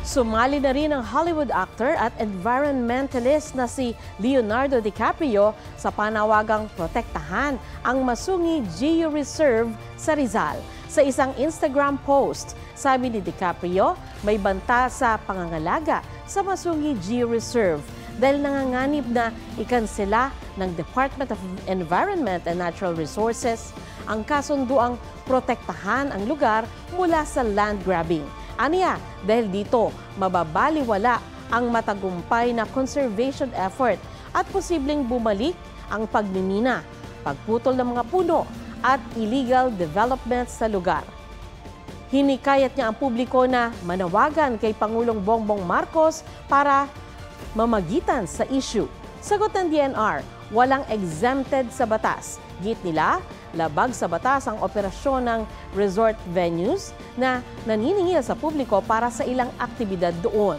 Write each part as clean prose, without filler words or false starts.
Sumali na rin ang Hollywood actor at environmentalist na si Leonardo DiCaprio sa panawagang protektahan ang Masungi Geo Reserve sa Rizal. Sa isang Instagram post, sabi ni DiCaprio, may banta sa pangangalaga sa Masungi Geo Reserve dahil nanganganib na ikansela ng Department of Environment and Natural Resources ang kasunduang protektahan ang lugar mula sa land grabbing. Aniya, dahil dito mababaliwala ang matagumpay na conservation effort at posibleng bumalik ang pagmimina, pagputol ng mga puno at illegal development sa lugar. Hinikayat niya ang publiko na manawagan kay Pangulong Bongbong Marcos para mamagitan sa issue. Sagot ng DNR, walang exempted sa batas. Git nila, labag sa batas ang operasyon ng resort venues na naniningil sa publiko para sa ilang aktibidad doon.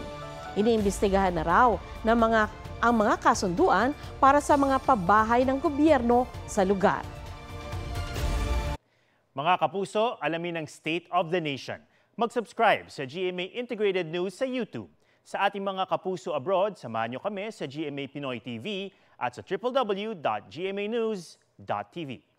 Iniimbestigahan na raw ng ang mga kasunduan para sa mga pabahay ng gobyerno sa lugar. Mga kapuso, alamin ang State of the Nation. Mag-subscribe sa GMA Integrated News sa YouTube. Sa ating mga kapuso abroad, samahan nyo kami sa GMA Pinoy TV at sa www.gmanews.tv.